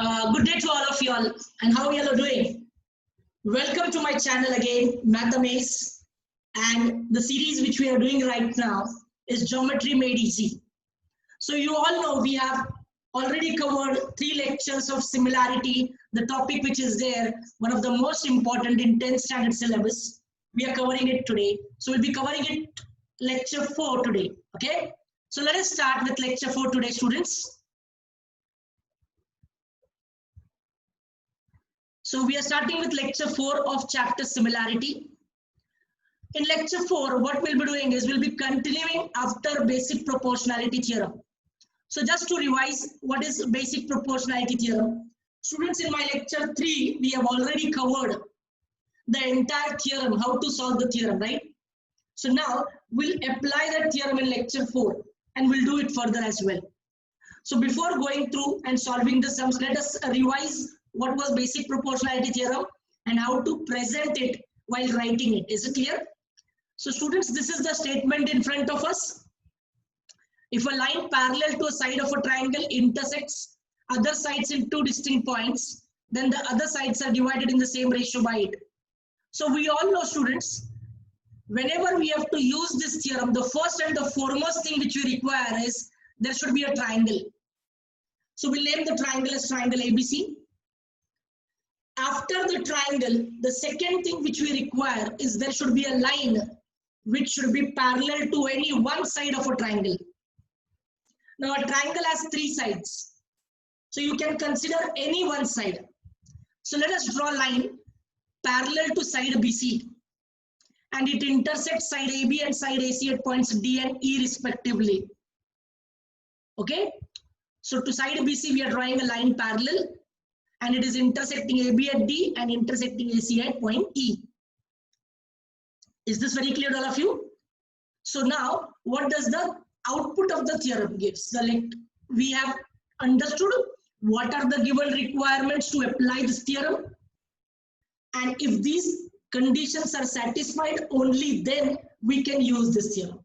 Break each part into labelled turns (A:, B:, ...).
A: Good day to all of you all, and how you all are doing? Welcome to my channel again, Mathamaze, and the series which we are doing right now is Geometry Made Easy. So you all know we have already covered 3 lectures of similarity, the topic which is there, one of the most important in 10th standard syllabus. We are covering it today. So we'll be covering it lecture 4 today, okay? So let us start with lecture 4 today, students. So we are starting with lecture 4 of chapter similarity. In lecture 4, what we'll be doing is we'll be continuing after basic proportionality theorem. So just to revise, what is basic proportionality theorem? Students, in my lecture 3, we have already covered the entire theorem, how to solve the theorem, right? So now we'll apply that theorem in lecture 4 and we'll do it further as well. So before going through and solving the sums, let us revise what was basic proportionality theorem and how to present it while writing it. Is it clear? So students, this is the statement in front of us. If a line parallel to a side of a triangle intersects other sides in 2 distinct points, then the other sides are divided in the same ratio by it. So we all know, students, whenever we have to use this theorem, the first and the foremost thing which we require is there should be a triangle. So we'll name the triangle as triangle ABC. After the triangle, the second thing which we require is there should be a line which should be parallel to any one side of a triangle. Now a triangle has 3 sides. So you can consider any one side. So let us draw a line parallel to side BC. And it intersects side AB and side AC at points D and E respectively. Okay? So to side BC, we are drawing a line parallel. And it is intersecting AB at D and intersecting AC at point E. Is this very clear to all of you? So now, what does the output of the theorem gives? We have understood what are the given requirements to apply this theorem. And if these conditions are satisfied, only then we can use this theorem.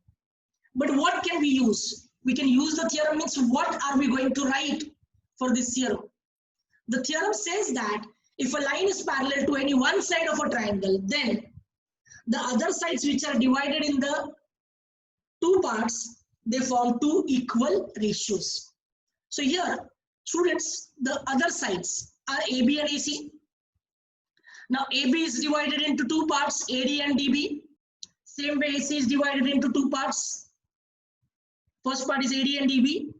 A: But what can we use? We can use the theorem means what are we going to write for this theorem? The theorem says that if a line is parallel to any one side of a triangle, then the other sides which are divided in the 2 parts, they form 2 equal ratios. So here, students, the other sides are AB and AC. Now AB is divided into 2 parts, AD and DB. Same way AC is divided into 2 parts. First part is AD and DB.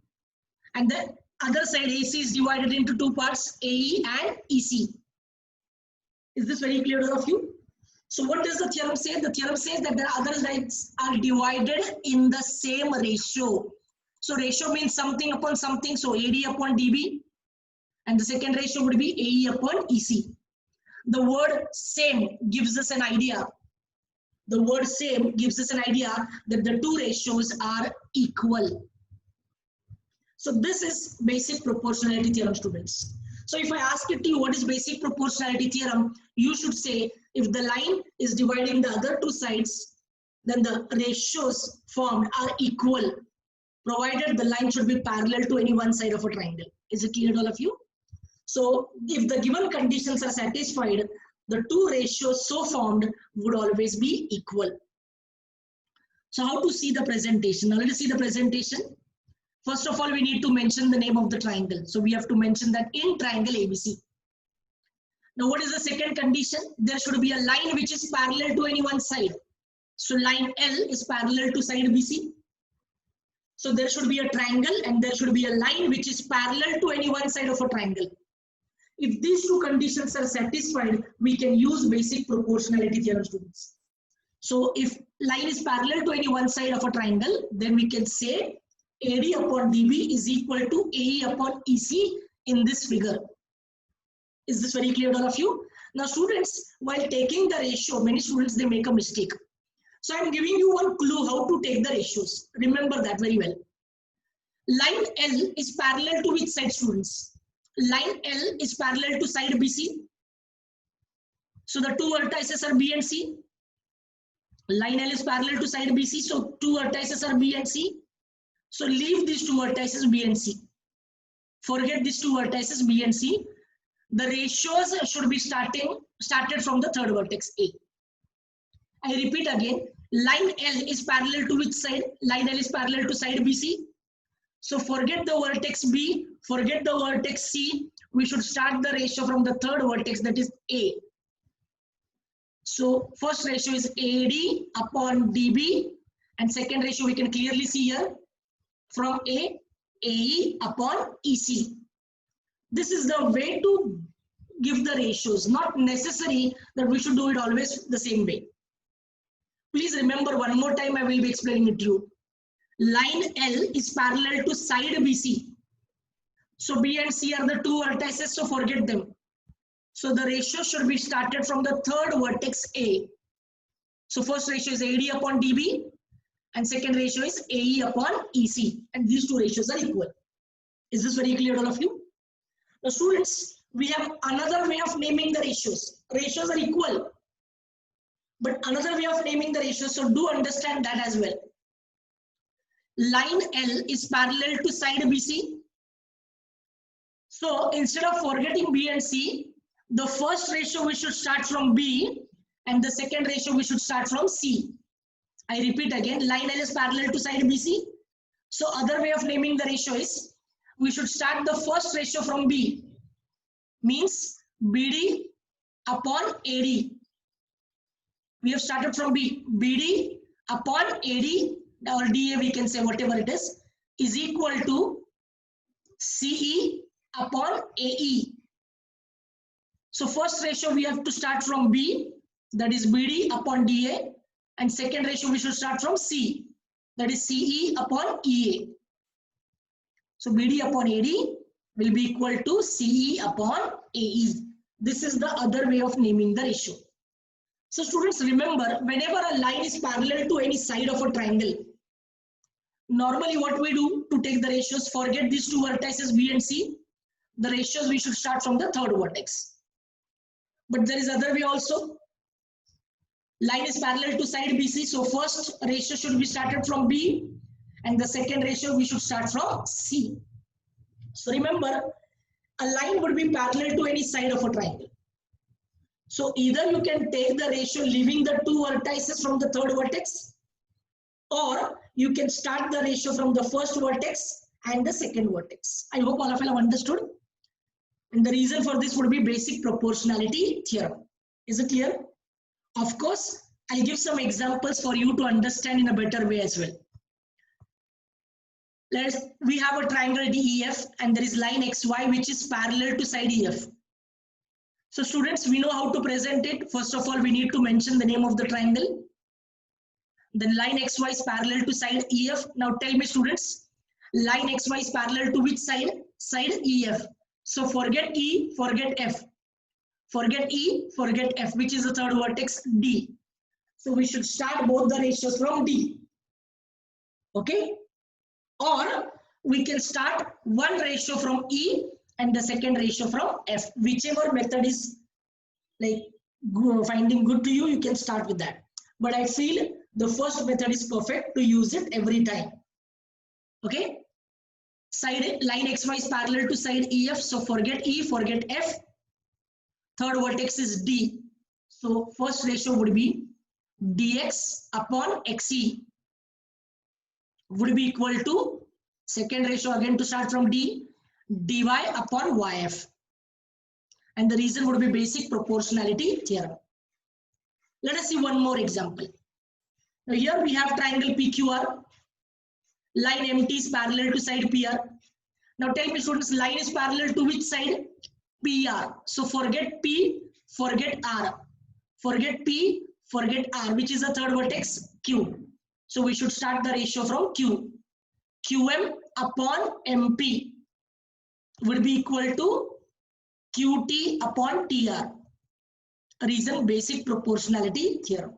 A: And then other side AC is divided into 2 parts, AE and EC. Is this very clear to all of you? So what does the theorem say? The theorem says that the other sides are divided in the same ratio. So ratio means something upon something. So AD upon DB. And the second ratio would be AE upon EC. The word same gives us an idea. The word same gives us an idea that the 2 ratios are equal. So this is basic proportionality theorem, students. So if I ask it to you, what is basic proportionality theorem? You should say, if the line is dividing the other 2 sides, then the ratios formed are equal, provided the line should be parallel to any one side of a triangle. Is it clear to all of you? So if the given conditions are satisfied, the 2 ratios so formed would always be equal. So how to see the presentation? Now let us see the presentation. First of all, we need to mention the name of the triangle. So we have to mention that in triangle ABC. Now what is the second condition? There should be a line which is parallel to any one side. So line L is parallel to side BC. So there should be a triangle and there should be a line which is parallel to any one side of a triangle. If these 2 conditions are satisfied, we can use basic proportionality theorem, students. So if line is parallel to any one side of a triangle, then we can say AD upon DB is equal to AE upon EC in this figure. Is this very clear to all of you? Now students, while taking the ratio, many students, they make a mistake. So I am giving you one clue how to take the ratios. Remember that very well. Line L is parallel to which side, students? Line L is parallel to side BC. So the 2 vertices are B and C. Line L is parallel to side BC. So 2 vertices are B and C. So leave these 2 vertices B and C. Forget these two vertices B and C. The ratios should be started from the third vertex A. I repeat again, line L is parallel to which side? Line L is parallel to side BC. So forget the vertex B, forget the vertex C. We should start the ratio from the third vertex, that is A. So first ratio is AD upon DB, and second ratio we can clearly see here from A, AE upon EC. This is the way to give the ratios, not necessary that we should do it always the same way. Please remember, one more time I will be explaining it to you. Line L is parallel to side BC. So B and C are the two vertices, so forget them. So the ratio should be started from the third vertex A. So first ratio is AD upon DB, and second ratio is AE upon EC, and these two ratios are equal. Is this very clear to all of you? Now students, we have another way of naming the ratios. Ratios are equal, but another way of naming the ratios, so do understand that as well. Line L is parallel to side BC. So instead of forgetting B and C, the first ratio we should start from B, and the second ratio we should start from C. I repeat again, line L is parallel to side BC. So other way of naming the ratio is, we should start the first ratio from B, means BD upon AD. We have started from B, BD upon AD, or DA we can say, whatever it is equal to CE upon AE. So first ratio we have to start from B, that is BD upon DA, and second ratio we should start from C, that is CE upon EA. So BD upon AD will be equal to CE upon AE. This is the other way of naming the ratio. So students, remember, whenever a line is parallel to any side of a triangle, normally what we do to take the ratios, forget these two vertices B and C. The ratios we should start from the third vertex. But there is other way also. Line is parallel to side BC, so first ratio should be started from B, and the second ratio we should start from C. So remember, a line would be parallel to any side of a triangle. So either you can take the ratio leaving the two vertices from the third vertex, or you can start the ratio from the first vertex and the second vertex. I hope all of you have understood. And the reason for this would be basic proportionality theorem. Is it clear? Of course, I'll give some examples for you to understand in a better way as well. We have a triangle DEF, and there is line XY which is parallel to side EF. So students, we know how to present it. First of all, we need to mention the name of the triangle. Then line XY is parallel to side EF. Now tell me students, line XY is parallel to which side? Side EF. So forget E, forget F. Forget E, forget F, which is the third vertex D. So we should start both the ratios from D. Okay? Or we can start one ratio from E and the second ratio from F. Whichever method is like finding good to you, you can start with that. But I feel the first method is perfect to use it every time. Okay? Line XY is parallel to side EF, so forget E, forget F. Third vertex is D. So first ratio would be dx upon xe would be equal to, second ratio again to start from D, dy upon yf. And the reason would be basic proportionality theorem. Let us see one more example. Now here we have triangle PQR. Line MT is parallel to side PR. Now tell me students, line is parallel to which side? PR. So forget P, forget R. Forget P, forget R, which is the third vertex? Q. So we should start the ratio from Q. QM upon MP would be equal to QT upon TR. Reason, basic proportionality theorem.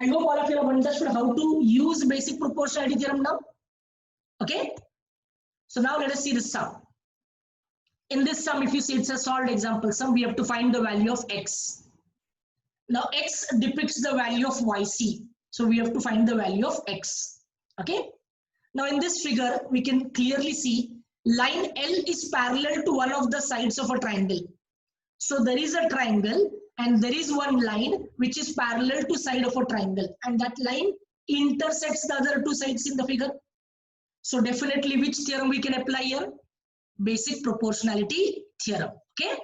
A: I hope all of you have understood how to use basic proportionality theorem now. Okay. So now let us see the sum. In this sum, if you see it's a solved example sum, we have to find the value of x. Now x depicts the value of yc. So we have to find the value of x. Okay. Now in this figure, we can clearly see line L is parallel to one of the sides of a triangle. So there is a triangle and there is one line which is parallel to side of a triangle, and that line intersects the other two sides in the figure. So definitely which theorem we can apply here? Basic proportionality theorem. Okay.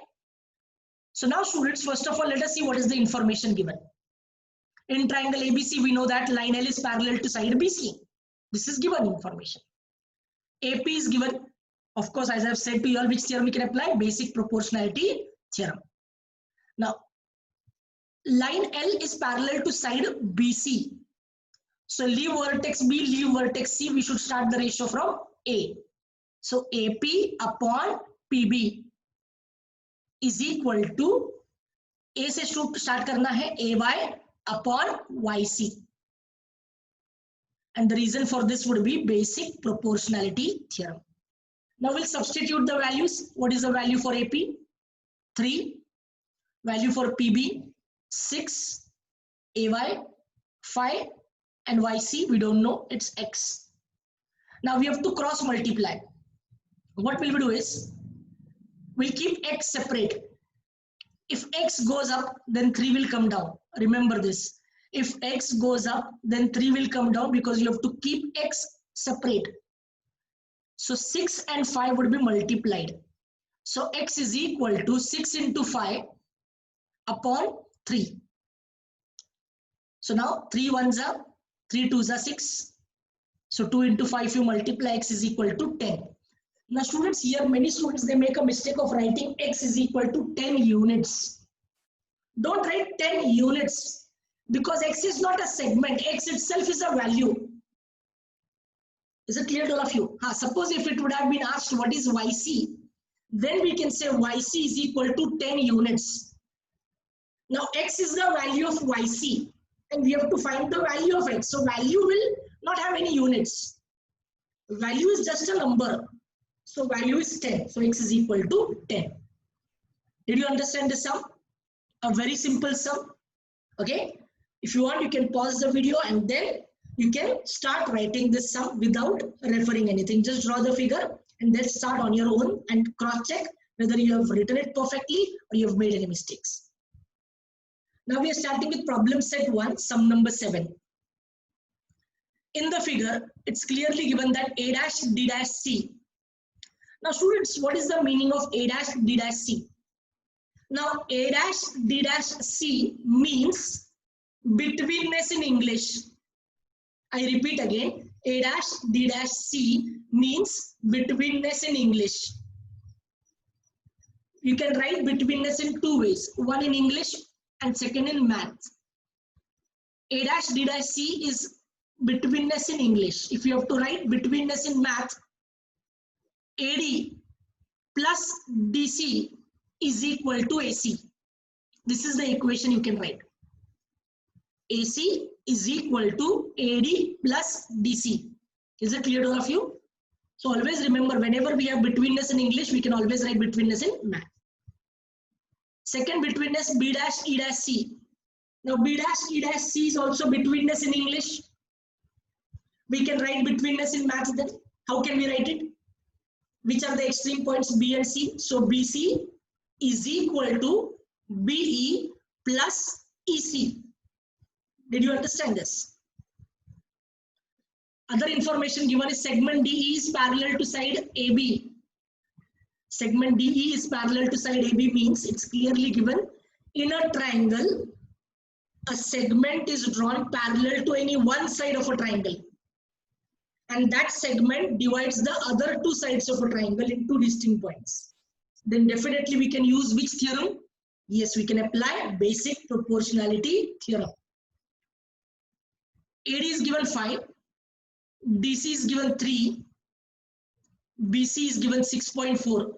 A: So now students, first of all, let us see what is the information given. In triangle ABC, we know that line L is parallel to side BC. This is given information. AP is given. Of course, as I have said to you all, which theorem we can apply? Basic proportionality theorem. Now, line L is parallel to side BC. So leave vertex B, leave vertex C. We should start the ratio from A. So AP upon PB is equal to, A से start करना है AY upon YC. And the reason for this would be basic proportionality theorem. Now we'll substitute the values. What is the value for AP? 3. Value for PB, 6. AY, 5. And YC, we don't know, it's X. Now we have to cross multiply. What will we do is, we'll keep X separate. If X goes up, then 3 will come down. Remember this. If X goes up, then 3 will come down, because you have to keep X separate. So 6 and 5 would be multiplied. So X is equal to 6 into 5 upon 3. So now 3 ones are 3 twos are 6. So 2 into 5 you multiply, X is equal to 10. Now students, here many students, they make a mistake of writing X is equal to 10 units. Don't write 10 units, because X is not a segment. X itself is a value. Is it clear to all of you? Suppose if it would have been asked what is YC, then we can say YC is equal to 10 units. Now X is the value of YC, and we have to find the value of X. So value will not have any units. Value is just a number. So value is 10. So X is equal to 10. Did you understand the sum? A very simple sum. Okay. If you want, you can pause the video and then you can start writing this sum without referring anything. Just draw the figure and then start on your own and cross check whether you have written it perfectly or you have made any mistakes. Now we are starting with problem set 1, sum number 7. In the figure, it's clearly given that A dash D dash C. Now students, what is the meaning of A dash D dash C? Now A dash D dash C means betweenness in English. I repeat again, A dash D dash C means betweenness in English. You can write betweenness in 2 ways, one in English and second in math. A dash D dash C is betweenness in English. If you have to write betweenness in math, AD plus DC is equal to AC. This is the equation you can write. AC is equal to AD plus DC. Is it clear to all of you? So always remember, whenever we have betweenness in English, we can always write betweenness in math. Second betweenness, B dash E dash C. Now B dash E dash C is also betweenness in English. We can write betweenness in math then. How can we write it? Which are the extreme points B and C? So BC is equal to BE plus EC. Did you understand this? Other information given is segment DE is parallel to side AB. Segment DE is parallel to side AB means it's clearly given in a triangle, a segment is drawn parallel to any one side of a triangle. And that segment divides the other two sides of a triangle into distinct points. Then definitely we can use which theorem? Yes, we can apply basic proportionality theorem. AD is given 5, DC is given 3, BC is given 6.4,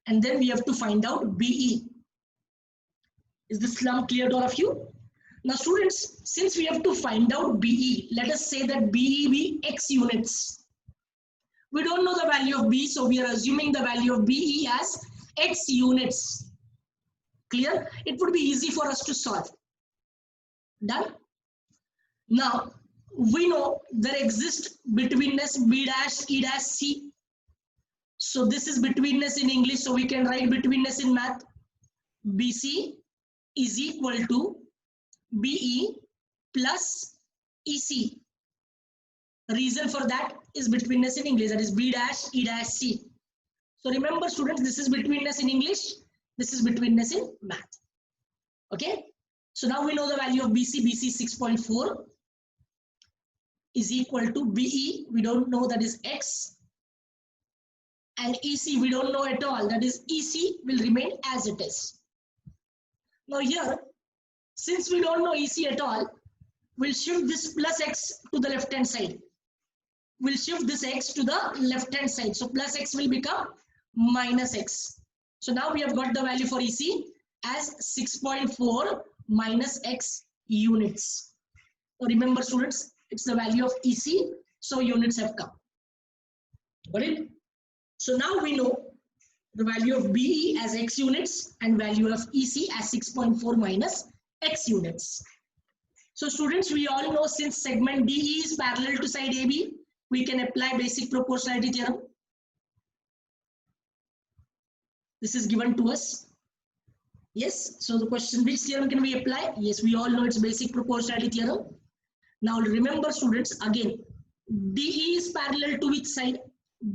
A: and then we have to find out BE. Is this sum clear to all of you? Now students, since we have to find out BE, let us say that BE be X units. We don't know the value of B, so we are assuming the value of BE as X units. Clear? It would be easy for us to solve. Done? Now, we know there exists betweenness B dash E dash C. So this is betweenness in English, so we can write betweenness in math. BC is equal to BE plus EC. Reason for that is betweenness in English, that is B dash E dash C. So remember students, this is betweenness in English, this is betweenness in math. Okay, so now we know the value of BC. BC 6.4 is equal to BE, we don't know, that is X, and EC we don't know at all, that is EC will remain as it is. Now here, since we don't know EC at all, we'll shift this plus X to the left hand side. We'll shift this X to the left hand side. So plus X will become minus X. So now we have got the value for EC as 6.4 minus X units. So remember students, it's the value of EC, so units have come. Got it? So now we know the value of BE as X units and value of EC as 6.4 minus X units. So students, we all know since segment DE is parallel to side AB, we can apply basic proportionality theorem. This is given to us. Yes, so the question, which theorem can we apply? Yes, we all know it's basic proportionality theorem. Now remember students, again, DE is parallel to which side?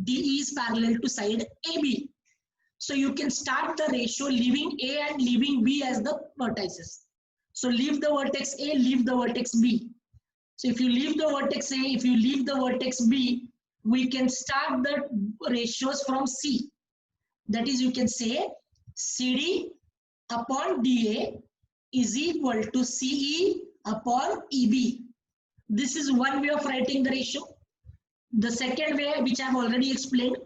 A: DE is parallel to side AB. So you can start the ratio leaving A and leaving B as the vertices. So leave the vertex A, leave the vertex B. So if you leave the vertex A, if you leave the vertex B, we can start the ratios from C. That is, you can say CD upon DA is equal to CE upon EB. This is one way of writing the ratio. The second way, which I have already explained,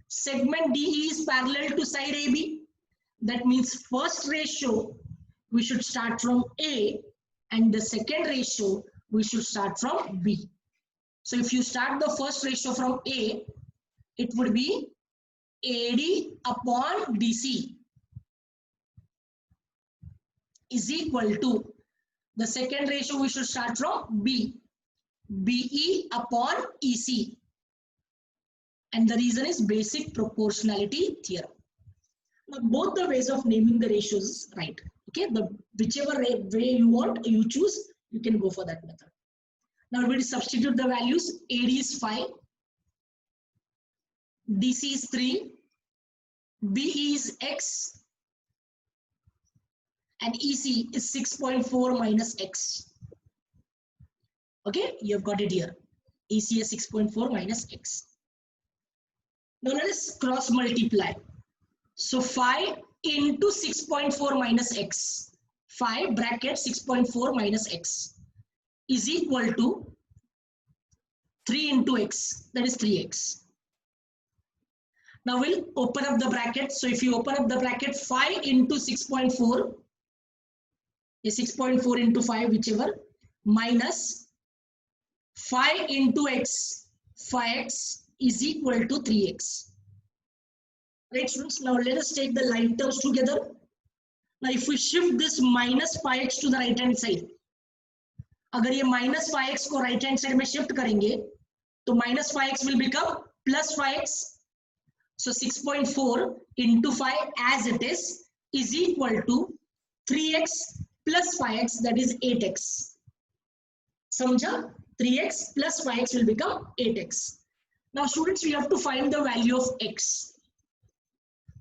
A: segment DE is parallel to side AB. That means first ratio we should start from A, and the second ratio we should start from B. So if you start the first ratio from A, it would be AD upon DC is equal to the second ratio we should start from B, BE upon EC. And the reason is basic proportionality theorem. Now both the ways of naming the ratios is right. Okay, whichever way you want, you choose, you can go for that method. Now we will substitute the values. AD is 5, DC is 3, BE is X, and EC is 6.4 minus X. Okay, you have got it here. EC is 6.4 minus X. Now let us cross multiply. So 5 into 6.4 minus X. 5 bracket 6.4 minus X is equal to 3 into X, that is 3X. Now we'll open up the bracket. So if you open up the bracket, 5 into 6.4 is 6.4 into 5, whichever, minus 5 into X, 5X is equal to 3X. Right students, now let us take the like terms together. Now if we shift this minus 5x to the right hand side, अगर ये minus 5x को right hand side में shift करेंगे, तो minus 5x will become plus 5x. So 6.4 into 5 as it is equal to 3x plus 5x, that is 8x. समझा? 3x plus 5x will become 8x. Now students, we have to find the value of x.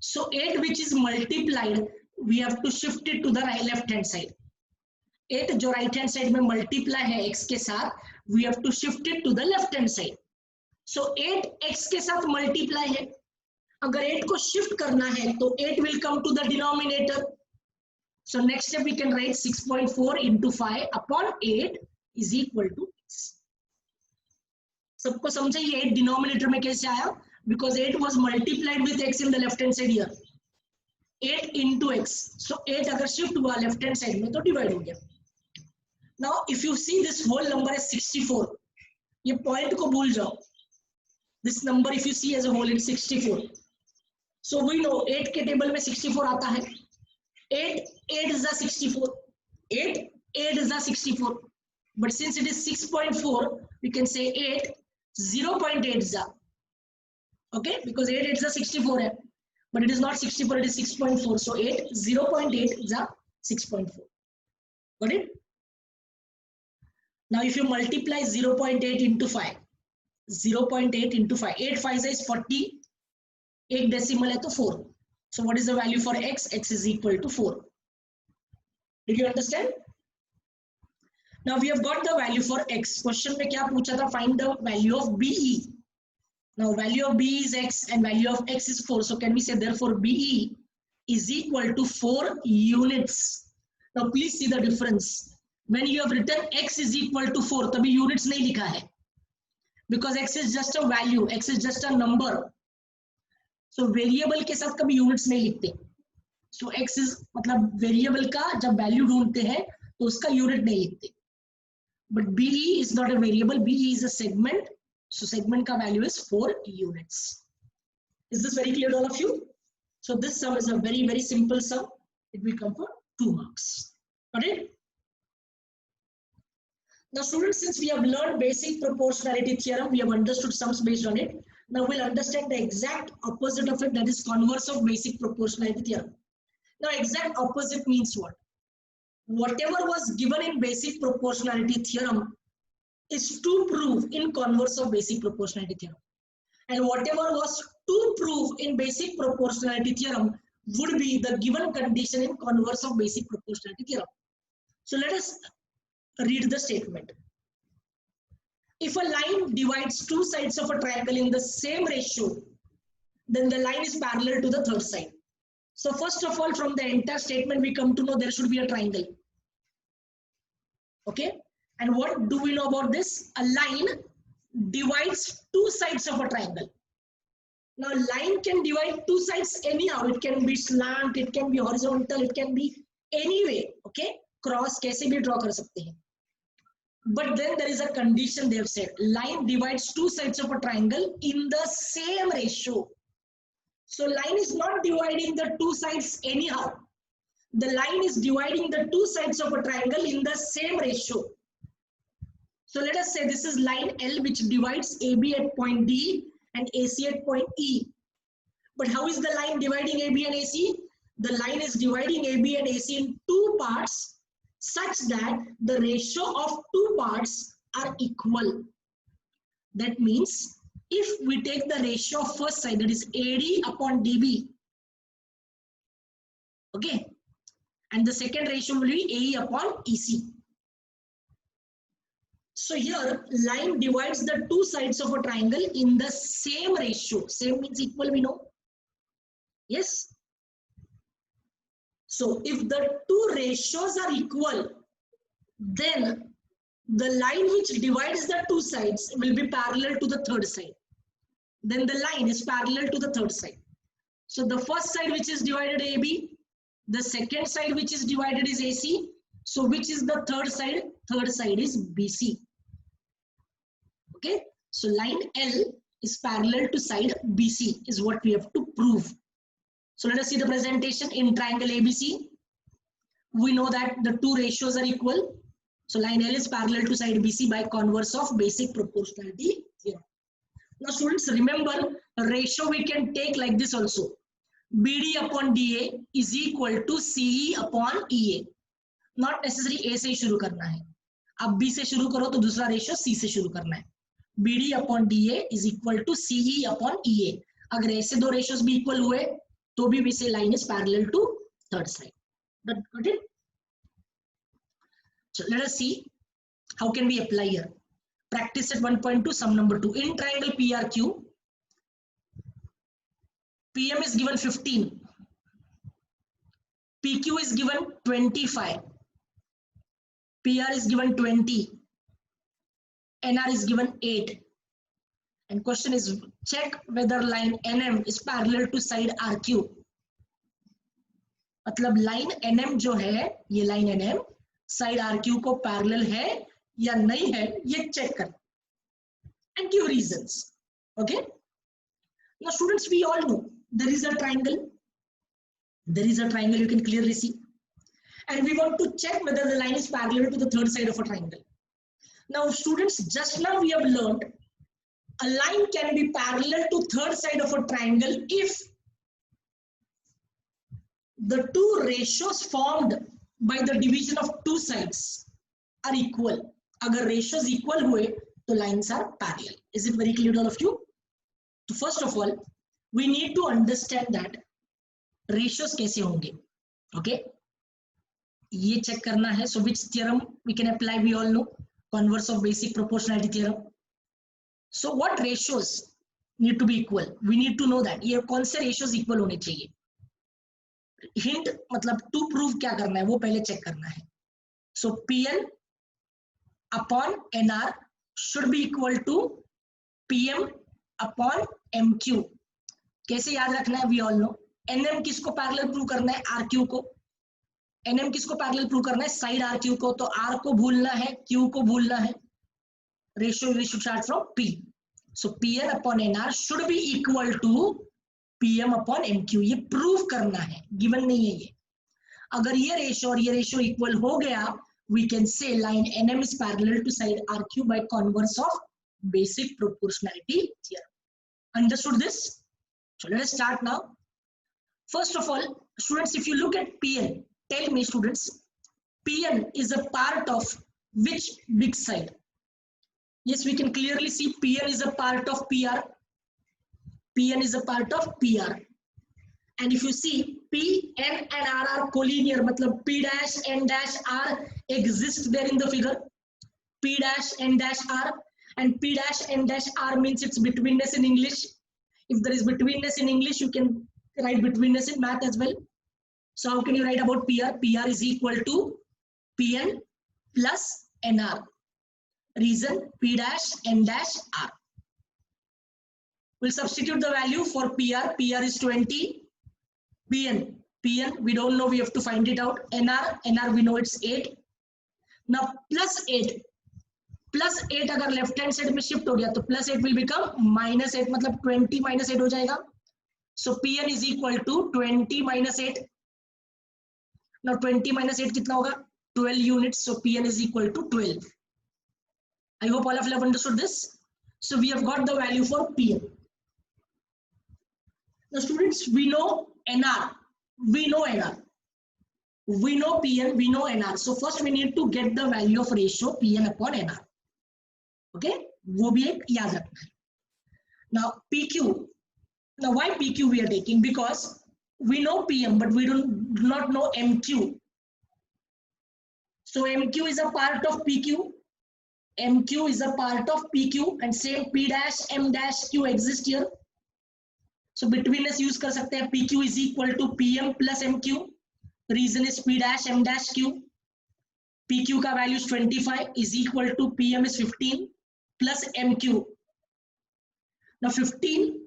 A: So 8 which is multiplied, we have to shift it to the left hand side. 8 जो right hand side में multiply है x के साथ, we have to shift it to the left hand side. So 8 x के साथ multiply है. अगर 8 को shift करना है तो 8 will come to the denominator. So next step we can write 6.4 into 5 upon 8 is equal to x. सबको समझे ये 8 denominator में कैसे आया? Because 8 was multiplied with x in the left hand side here. 8 into x. So 8 अगर shift हुआ left hand side में तो divide हो गया. Now if you see this whole number is 64. ये point को भूल जाओ. This number if you see as a whole it's 64. So we know 8 के table में 64 आता है. 8 is the 64. 8 is the 64. But since it is 6.4, we can say 8 0.8 is the. Okay, because 8 is a 64 hai, but it is not 64, it is 6.4. So 0.8 is a 6.4. Got it? Now if you multiply 0.8 into 5, 0.8 into 5, 8 5 is 40, 8 decimal hai to 4. So what is the value for x? X is equal to 4. Did you understand? Now we have got the value for x. Question mein kya pucha tha? Find the value of BE. Now value of BE is x and value of x is 4. So can we say therefore BE is equal to 4 units. Now please see the difference. When you have written x is equal to 4, tabhi units nahi likha hai. Because x is just a value, x is just a number. So variable के साथ कभी units नहीं लिखते. So x is मतलब variable का जब value ढूंढते हैं तो उसका unit नहीं लिखते. But BE is not a variable. BE is a segment. So segment का value is 4 units. Is this very clear to all of you? So this sum is a very, very simple sum. It will come for 2 marks. Got it? Now students, since we have learned basic proportionality theorem, we have understood sums based on it. Now we'll understand the exact opposite of it, that is converse of basic proportionality theorem. Now exact opposite means what? Whatever was given in basic proportionality theorem is to prove in converse of basic proportionality theorem. And whatever was to prove in basic proportionality theorem would be the given condition in converse of basic proportionality theorem. So let us read the statement. If a line divides 2 sides of a triangle in the same ratio, then the line is parallel to the third side. So first of all, from the entire statement, we come to know there should be a triangle. Okay. And what do we know about this? A line divides 2 sides of a triangle. Now line can divide 2 sides anyhow. It can be slant, it can be horizontal, it can be any way. Okay. Cross kaise bhi draw kar sakte hain. But then there is a condition they have said. Line divides 2 sides of a triangle in the same ratio. So line is not dividing the 2 sides anyhow. The line is dividing the 2 sides of a triangle in the same ratio. So let us say this is line L which divides AB at point D and AC at point E. But how is the line dividing AB and AC? The line is dividing AB and AC in 2 parts such that the ratio of 2 parts are equal. That means if we take the ratio of first side, that is AD upon DB, okay, and the second ratio will be AE upon EC. So here line divides the 2 sides of a triangle in the same ratio. Same means equal, we know. Yes. So if the 2 ratios are equal, then the line which divides the 2 sides will be parallel to the third side. Then the line is parallel to the third side. So the first side which is divided AB, the second side which is divided is AC. So which is the third side? Third side is BC. Okay. So line L is parallel to side BC is what we have to prove. So let us see the presentation in triangle ABC. We know that the 2 ratios are equal. So line L is parallel to side BC by converse of basic proportionality theorem. Now students, remember a ratio we can take like this also. BD upon DA is equal to CE upon EA. Not necessary A से ही शुरू करना है. अब B से शुरू करो तो दूसरा रेशियो C से शुरू करना है. BD upon DA is equal to CE upon EA. अगर ऐसे 2 ratios भी equal हुए तो भी we say line is parallel to third side. Got it? So let us see how can we apply here. Practice at 1.2, sum number 2. In triangle PRQ, PM is given 15, PQ is given 25, PR is given 20, NR is given 8. And question is check whether line NM is parallel to side RQ. मतलब line NM जो है, ये line NM side RQ को parallel है या नहीं है, ये check कर. And give reasons. Okay. Now students, we all know there is a triangle. There is a triangle, you can clearly see. And we want to check whether the line is parallel to the third side of a triangle. Now students, just now we have learned a line can be parallel to third side of a triangle if the two ratios formed by the division of two sides are equal. अगर ratios equal हुए तो lines are parallel. Is it very clear to all of you? So first of all, we need to understand that ratios कैसे होंगे. Okay? ये check करना है. So which theorem we can apply? We all know converse of basic proportionality theorem. So what ratios need to be equal? We need to know that. ये कौन से ratios equal होने चाहिए? Hint मतलब to prove क्या करना है वो पहले check करना है. So Pn upon Nr should be equal to Pm upon Mq. कैसे याद रखना है? We all know. Nm किसको parallel prove करना है? Rq को. Nm किसको parallel prove करना है? Side Rq को. तो R को भूलना है, Q को भूलना है. Ratio we should start from P. So Pn upon Nr should be equal to Pm upon Mq. ये prove करना है, given नहीं है ये. अगर ये ratio और ये ratio equal हो गया, we can say line Nm is parallel to side Rq by converse of basic proportionality theorem. Understood this? So let us start now. First of all, students, if you look at Pn, tell me students, Pn is a part of which big side? Yes, we can clearly see Pn is a part of PR. Pn is a part of PR. And if you see P, N and R are collinear, matlab P dash, N dash, R exist there in the figure. P dash, N dash, R. And P dash, N dash, R means it's betweenness in English. If there is betweenness in English, you can write betweenness in math as well. So how can you write about PR? PR is equal to Pn plus Nr. Reason P dash, N dash, R. We'll substitute the value for PR. PR is 20. Pn we don't know, we have to find it out. Nr we know it's 8. Now plus 8 अगर left hand side में shift हो गया तो plus 8 will become minus 8, मतलब 20 minus 8 हो जाएगा. So Pn is equal to 20 minus 8. Now 20 minus 8 कितना होगा? 12 units. So Pn is equal to 12. I hope all of you have understood this. So we have got the value for Pn. Now students, we know Nr, we know Nr, we know Pn, we know Nr. So first we need to get the value of ratio Pn upon Nr. Okay, वो भी एक याद रखना है. Now PQ. Now why PQ we are taking? Because we know Pm but we do not know MQ. So MQ is a part of PQ. MQ is a part of PQ and same P dash, M dash, Q exist here. So betweenness use कर सकते हैं. PQ is equal to PM plus MQ. Reason is P dash, M dash, Q. PQ का value is 25 is equal to PM is 15 plus MQ. Now 15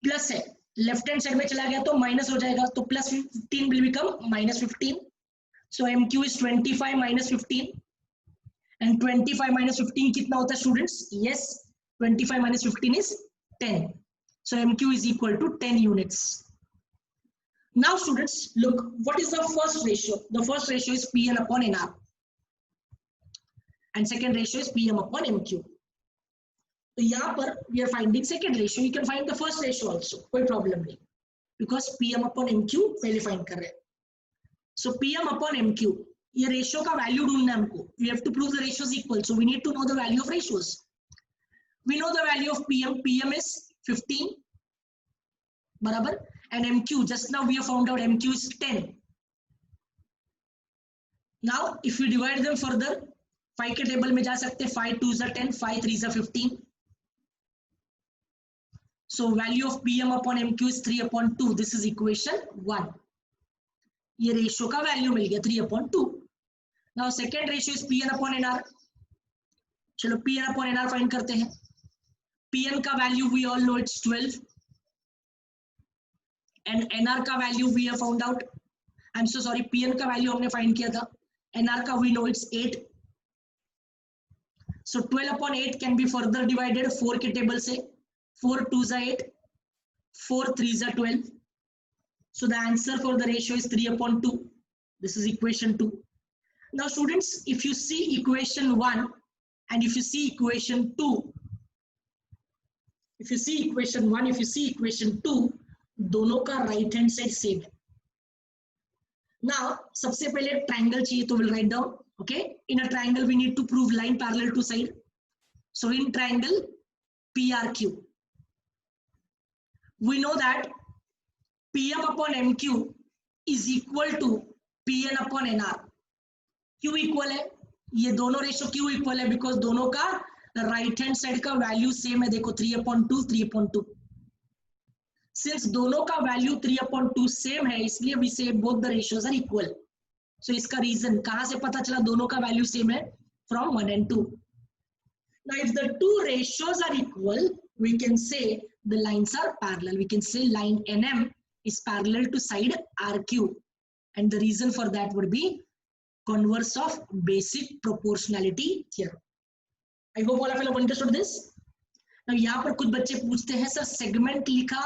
A: plus है, left hand side में चला गया तो minus हो जाएगा, तो plus 15 will become minus 15. So MQ is 25 minus 15. And 25 minus 15 कितना होता है students? Yes, 25 minus 15 is 10. So MQ is equal to 10 units. Now students, look, what is the first ratio? The first ratio is Pn upon Nr. And second ratio is Pm upon MQ. तो यहाँ पर we are finding second ratio. You can find the first ratio also. कोई problem नहीं. Because Pm upon MQ पहले find कर रहे हैं. So Pm upon MQ. ये रेशियो का वैल्यू ढूंढना है हमको. We have to prove the ratios equal, so we need to know the value of ratios. We know the value of Pm. Pm is 15, बराबर, and MQ just now we have found out MQ is 10. Now if we divide them further, 5 के table में जा सकते हैं. 5 2s are 10, 5 3s are 15. So value of Pm upon MQ is 3 upon 2. This is equation 1. ये ratio का value मिल गया 3 upon 2. Now second ratio is Pn upon Nr. चलो Pn upon Nr find करते हैं. Pn का value we all know it's 12 and Nr का value we have found out. I'm so sorry, Pn का value हमने find किया था. Nr का we know it's 8. So 12 upon 8 can be further divided 4 के टेबल से. 4 2s are 8, 4 3s are 12. So the answer for the ratio is 3 upon 2. This is equation 2. Now students, if you see equation 1 and if you see equation 2, If you see equation 1, if you see equation 2, दोनों का right hand side same है. Now सबसे पहले triangle चाहिए तो will write down. Okay, in a triangle we need to prove line parallel to side. So in triangle PRQ, we know that PM upon MQ is equal to PN upon NR. Q equal है, ये दोनों ratio क्यों equal है? Because दोनों का right hand side का value same है. देखो 3/2 3/2. सिंस दोनों का वैल्यू 3/2 सेम है, इसलिए we say both the ratios are equal. So इसका रीजन कहां से पता चला दोनों का वैल्यू सेम है? From 1 and 2. Now if the two ratios are equal, we can say the lines are parallel. We can say line NM is parallel to side RQ, and the reason for that would be converse of basic proportionality theorem. I hope all of you have understood this. Now यहाँ पर कुछ बच्चे पूछते हैं sir segment लिखा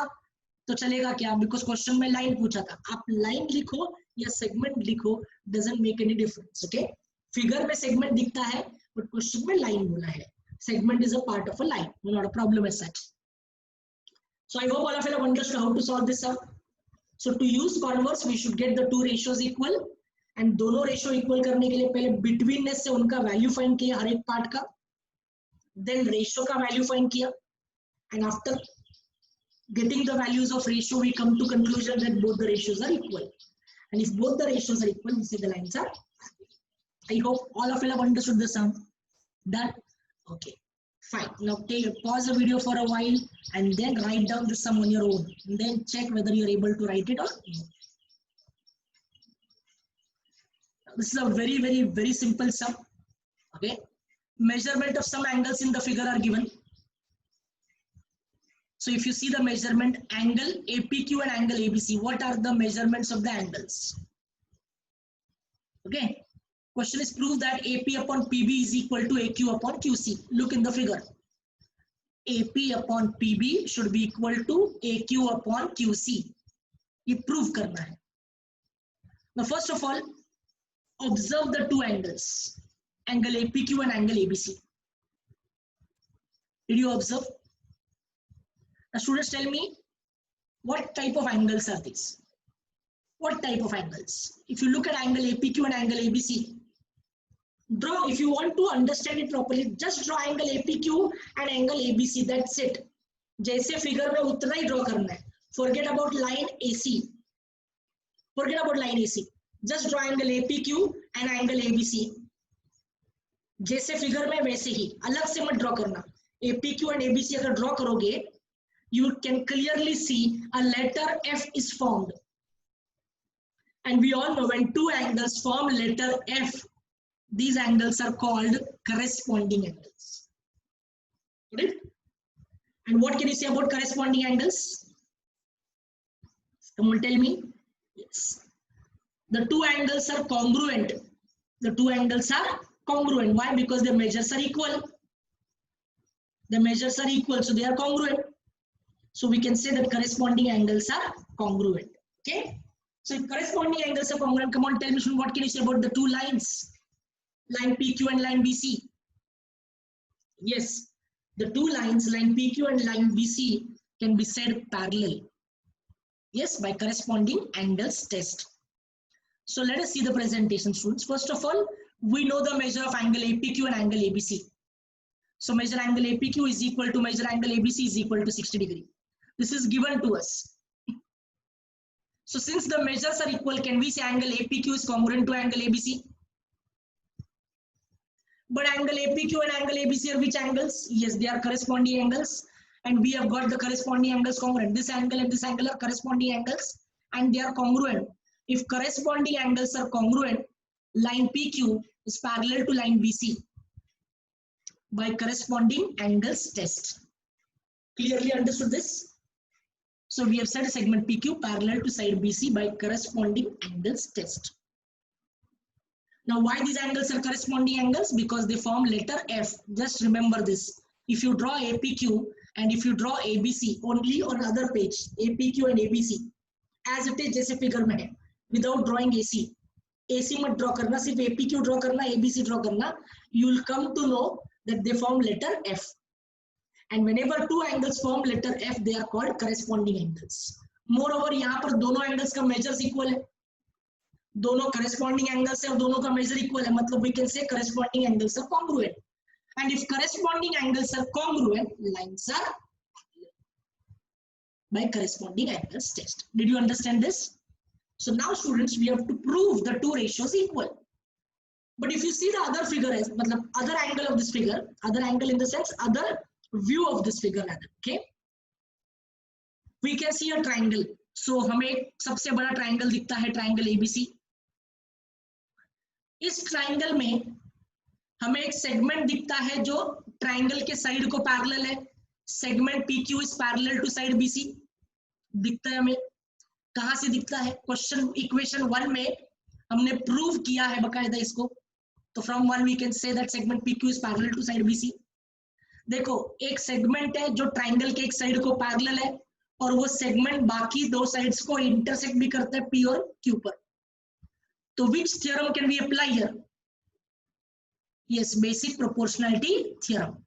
A: तो चलेगा क्या? बिकॉज क्वेश्चन में लाइन पूछा था. आप लाइन लिखो या सेगमेंट लिखो, doesn't make any difference. Okay, figure में सेगमेंट दिखता है बट क्वेश्चन में लाइन बोला है. Segment is a part of a line, not a problem as such. So I hope all of you have understood how to solve this out. So to use converse, we should get the two ratios equal, and दोनों ratio equal करने के लिए पहले betweenness से उनका value find किया हर एक part का, देन रेशियो का वैल्यू फाइंड किया, and after getting the values of ratio, we come to conclusion that both the ratios are equal. And if both the ratios are equal, we say the lines are. I hope all of you have understood the sum. Done. Okay, fine. Now pause the video for a while and then write down the sum on your own, and then check whether you are able to write it or not. This is a very simple sum. Okay, measurement of some angles in the figure are given. So if you see the measurement angle APQ and angle ABC, what are the measurements of the angles? Okay. Question is prove that AP upon PB is equal to AQ upon QC. Look in the figure. AP upon PB should be equal to AQ upon QC. ये prove करना है. Now first of all, observe the two angles, angle APQ and angle ABC. Did you observe? Now students, tell me what type of angles are these? What type of angles? If you look at angle APQ and angle ABC, draw, if you want to understand it properly, just draw angle APQ and angle ABC. That's it. जैसे figure में उतना ही draw करना है. Forget about line AC. Forget about line AC. Just draw angle APQ and angle ABC. जैसे figure में वैसे ही, अलग से मत ड्रॉ करना. APQ and ABC अगर ड्रॉ करोगे, you can clearly see a letter F is formed. And we all know when two angles form letter F, these angles are called corresponding angles. Right? And what can you say about corresponding angles? Someone tell me. Yes. The two angles are congruent. The two angles are congruent. Why? Because the measures are equal. The measures are equal, so they are congruent. So we can say that corresponding angles are congruent. Okay. So if corresponding angles are congruent, come on, tell me, what can you say about the two lines? Line PQ and line BC. Yes, the two lines, line PQ and line BC, can be said parallel. Yes, by corresponding angles test. So let us see the presentation, students. First of all, we know the measure of angle APQ and angle ABC. So measure angle APQ is equal to measure angle ABC is equal to 60 degree. This is given to us. So since the measures are equal, can we say angle APQ is congruent to angle ABC? But angle APQ and angle ABC are which angles? Yes, they are corresponding angles, and we have got the corresponding angles congruent. This angle and this angle are corresponding angles, and they are congruent. If corresponding angles are congruent, line PQ is parallel to line BC by corresponding angles test. Clearly understood this? So we have said segment PQ parallel to side BC by corresponding angles test. Now why these angles are corresponding angles? Because they form letter F. Just remember this. If you draw APQ and if you draw ABC only on other page, APQ and ABC, as it is जैसे figure में है, without drawing AC. AC मत draw करना, सिर्फ APQ draw करना, ABC draw करना. You will come to know that they form letter F. And whenever two angles form letter F, they are called corresponding angles. Moreover, यहाँ पर दोनों angles का measures equal है, दोनों corresponding angles है और दोनों का measure equal है, मतलब we can say corresponding angles are congruent. And if corresponding angles are congruent, lines are by corresponding angles test. Did you understand this? So now students, we have to prove the two ratios equal. But if you see the other figure as मतलब other angle of this figure, other angle in the sense other view of this figure rather, okay? We can see a triangle. So हमें सबसे बड़ा triangle दिखता है triangle ABC. इस triangle में हमें एक segment दिखता है जो triangle के side को parallel है. Segment PQ is parallel to side BC. दिखता है हमें. कहाँ से दिखता है? Question equation 1 में हमने prove किया है बकायदा इसको. तो from 1 we can say that segment PQ is parallel to side BC. देखो एक सेगमेंट है जो ट्राइंगल के एक साइड को पैरेलल है और वो सेगमेंट बाकी दो साइड्स को इंटरसेक्ट भी करता है P और Q पर. तो which theorem can we apply here? Yes, basic proportionality theorem.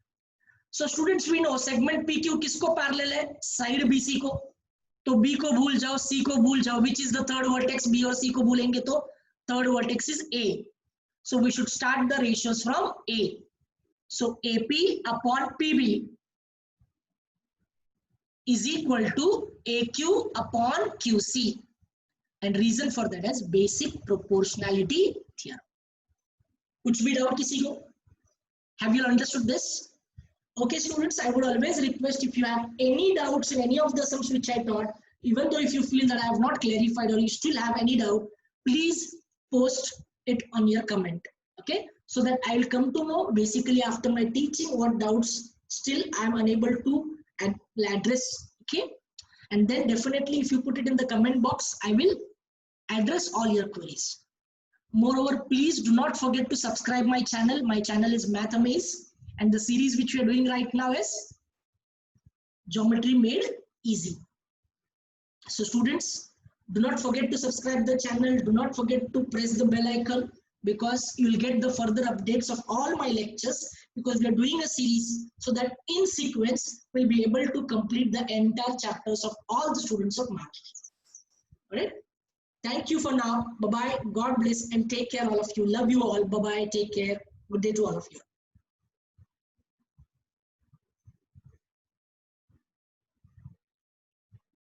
A: So students, we know segment PQ किसको पैरेलल है? साइड BC को. तो B को भूल जाओ, C को भूल जाओ. Which is the third vertex? B और C को भूलेंगे तो third vertex is A. So we should start the ratios from A. So AP upon PB is equal to AQ upon QC, and reason for that is basic proportionality theorem. कुछ भी doubt किसी को? Have you understood this? Okay students, I would always request if you have any doubts in any of the sums which I taught, even though if you feel that I have not clarified or you still have any doubt, please post it on your comment. Okay, so that I will come to know basically after my teaching what doubts still I am unable to address. Okay, and then definitely if you put it in the comment box, I will address all your queries. Moreover, please do not forget to subscribe my channel. My channel is Math Amaze, and the series which we are doing right now is Geometry Made Easy. So students, do not forget to subscribe the channel. Do not forget to press the bell icon, because you will get the further updates of all my lectures, because we are doing a series so that in sequence we'll be able to complete the entire chapters of all the students of math. All right, thank you for now. Bye bye, God bless and take care all of you. Love you all. Bye bye, take care. Good day to all of you.